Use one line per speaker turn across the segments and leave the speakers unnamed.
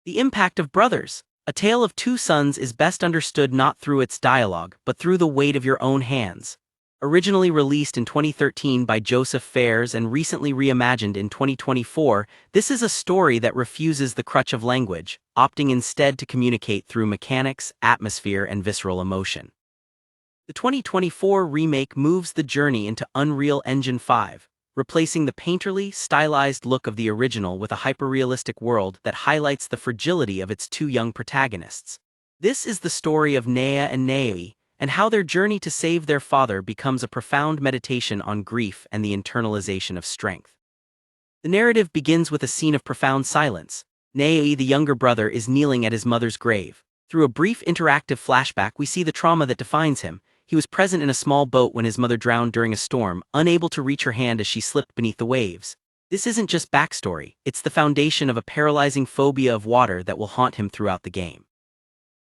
The impact of Brothers, A Tale of Two Sons is best understood not through its dialogue, but through the weight of your own hands. Originally released in 2013 by Josef Fares and recently reimagined in 2024, this is a story that refuses the crutch of language, opting instead to communicate through mechanics, atmosphere, and visceral emotion. The 2024 remake moves the journey into Unreal Engine 5, replacing the painterly, stylized look of the original with a hyper-realistic world that highlights the fragility of its two young protagonists. This is the story of Nea and Naoi, and how their journey to save their father becomes a profound meditation on grief and the internalization of strength. The narrative begins with a scene of profound silence. Naoi, the younger brother, is kneeling at his mother's grave. Through a brief interactive flashback, we see the trauma that defines him. He was present in a small boat when his mother drowned during a storm, unable to reach her hand as she slipped beneath the waves. This isn't just backstory, it's the foundation of a paralyzing phobia of water that will haunt him throughout the game.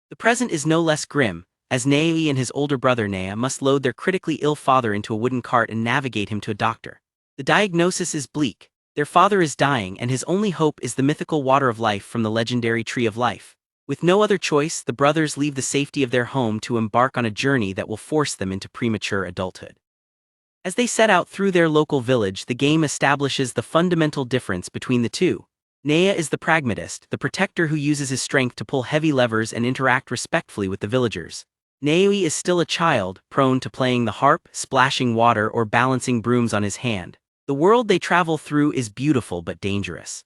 The present is no less grim, as Naoi and his older brother Nea must load their critically ill father into a wooden cart and navigate him to a doctor. The diagnosis is bleak. Their father is dying and his only hope is the mythical water of life from the legendary Tree of Life. With no other choice, the brothers leave the safety of their home to embark on a journey that will force them into premature adulthood. As they set out through their local village, the game establishes the fundamental difference between the two. Nea is the pragmatist, the protector who uses his strength to pull heavy levers and interact respectfully with the villagers. Naoi is still a child, prone to playing the harp, splashing water, or balancing brooms on his hand. The world they travel through is beautiful but dangerous.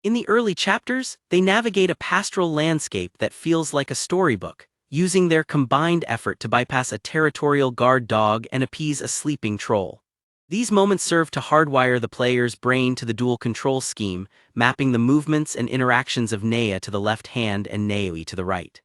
In the early chapters, they navigate a pastoral landscape that feels like a storybook, using their combined effort to bypass a territorial guard dog and appease a sleeping troll. These moments serve to hardwire the player's brain to the dual control scheme, mapping the movements and interactions of Nea to the left hand and Naoi to the right.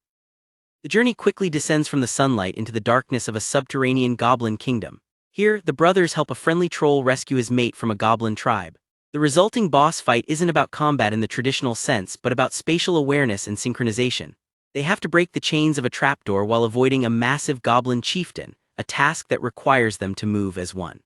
The journey quickly descends from the sunlight into the darkness of a subterranean goblin kingdom. Here, the brothers help a friendly troll rescue his mate from a goblin tribe. The resulting boss fight isn't about combat in the traditional sense but about spatial awareness and synchronization. They have to break the chains of a trapdoor while avoiding a massive goblin chieftain, a task that requires them to move as one.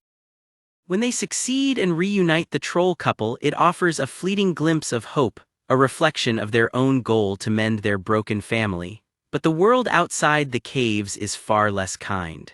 When they succeed and reunite the troll couple, it offers a fleeting glimpse of hope, a reflection of their own goal to mend their broken family. But the world outside the caves is far less kind.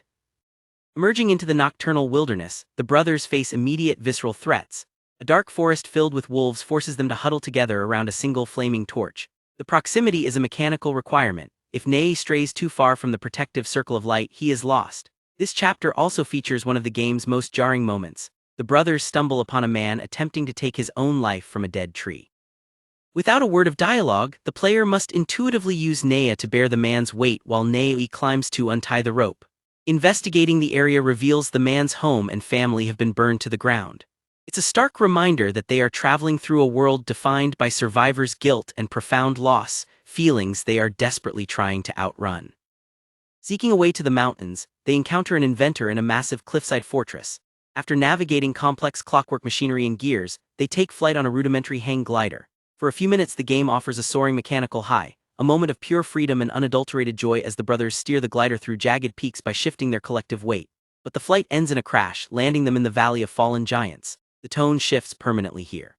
Emerging into the nocturnal wilderness, the brothers face immediate visceral threats. A dark forest filled with wolves forces them to huddle together around a single flaming torch. The proximity is a mechanical requirement. If Nae strays too far from the protective circle of light, he is lost. This chapter also features one of the game's most jarring moments. The brothers stumble upon a man attempting to take his own life from a dead tree. Without a word of dialogue, the player must intuitively use Nea to bear the man's weight while Naoi climbs to untie the rope. Investigating the area reveals the man's home and family have been burned to the ground. It's a stark reminder that they are traveling through a world defined by survivors' guilt and profound loss, feelings they are desperately trying to outrun. Seeking a way to the mountains, they encounter an inventor in a massive cliffside fortress. After navigating complex clockwork machinery and gears, they take flight on a rudimentary hang glider. For a few minutes the game offers a soaring mechanical high, a moment of pure freedom and unadulterated joy as the brothers steer the glider through jagged peaks by shifting their collective weight. But the flight ends in a crash, landing them in the Valley of Fallen Giants. The tone shifts permanently here.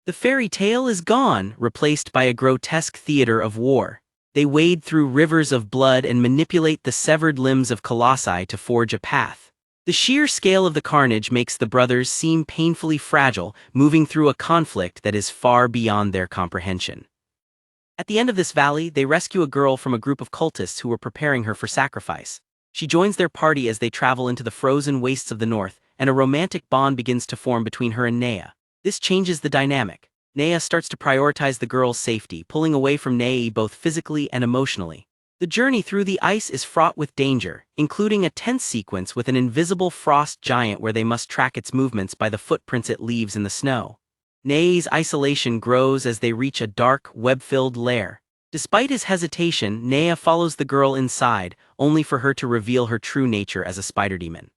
The fairy tale is gone, replaced by a grotesque theater of war. They wade through rivers of blood and manipulate the severed limbs of colossi to forge a path. The sheer scale of the carnage makes the brothers seem painfully fragile, moving through a conflict that is far beyond their comprehension. At the end of this valley, they rescue a girl from a group of cultists who were preparing her for sacrifice. She joins their party as they travel into the frozen wastes of the north, and a romantic bond begins to form between her and Nea. This changes the dynamic. Nea starts to prioritize the girl's safety, pulling away from Nae both physically and emotionally. The journey through the ice is fraught with danger, including a tense sequence with an invisible frost giant where they must track its movements by the footprints it leaves in the snow. Nae's isolation grows as they reach a dark, web-filled lair. Despite his hesitation, Nea follows the girl inside, only for her to reveal her true nature as a spider demon.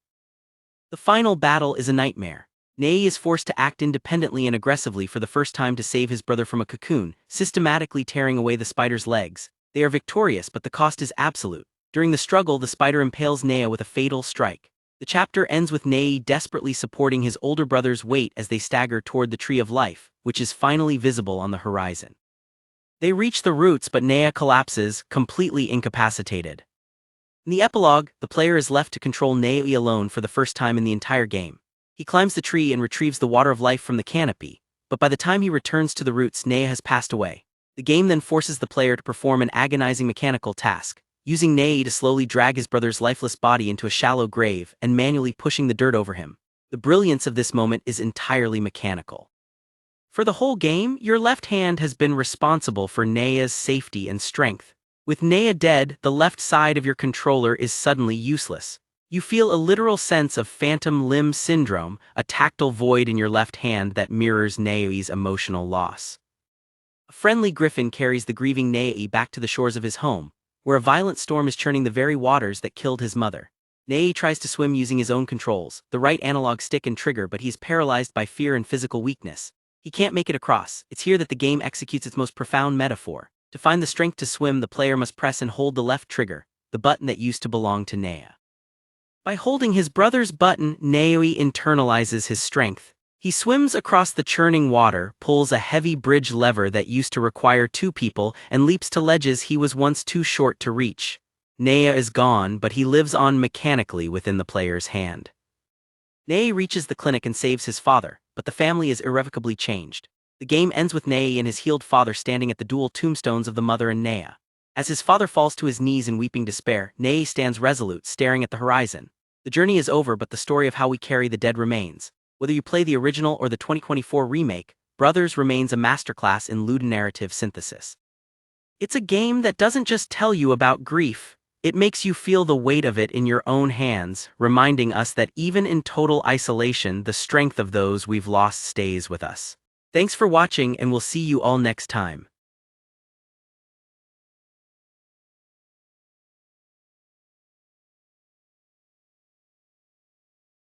The final battle is a nightmare. Nae is forced to act independently and aggressively for the first time to save his brother from a cocoon, systematically tearing away the spider's legs. They are victorious, but the cost is absolute. During the struggle, the spider impales Nea with a fatal strike. The chapter ends with Nae desperately supporting his older brother's weight as they stagger toward the Tree of Life, which is finally visible on the horizon. They reach the roots but Nea collapses, completely incapacitated. In the epilogue, the player is left to control Nea alone for the first time in the entire game. He climbs the tree and retrieves the water of life from the canopy, but by the time he returns to the roots, Nea has passed away. The game then forces the player to perform an agonizing mechanical task, using Nea to slowly drag his brother's lifeless body into a shallow grave and manually pushing the dirt over him. The brilliance of this moment is entirely mechanical. For the whole game, your left hand has been responsible for Nea's safety and strength. With Nea dead, the left side of your controller is suddenly useless. You feel a literal sense of phantom limb syndrome, a tactile void in your left hand that mirrors Nea's emotional loss. A friendly griffin carries the grieving Nea back to the shores of his home, where a violent storm is churning the very waters that killed his mother. Nea tries to swim using his own controls, the right analog stick and trigger, but he's paralyzed by fear and physical weakness. He can't make it across. It's here that the game executes its most profound metaphor. To find the strength to swim, the player must press and hold the left trigger, the button that used to belong to Nea. By holding his brother's button, Nea internalizes his strength. He swims across the churning water, pulls a heavy bridge lever that used to require two people, and leaps to ledges he was once too short to reach. Nea is gone, but he lives on mechanically within the player's hand. Nea reaches the clinic and saves his father, but the family is irrevocably changed. The game ends with Nea and his healed father standing at the dual tombstones of the mother and Nea. As his father falls to his knees in weeping despair, Nea stands resolute, staring at the horizon. The journey is over, but the story of how we carry the dead remains. Whether you play the original or the 2024 remake, Brothers remains a masterclass in ludonarrative synthesis. It's a game that doesn't just tell you about grief, it makes you feel the weight of it in your own hands, reminding us that even in total isolation, the strength of those we've lost stays with us. Thanks for watching, and we'll see you all next time.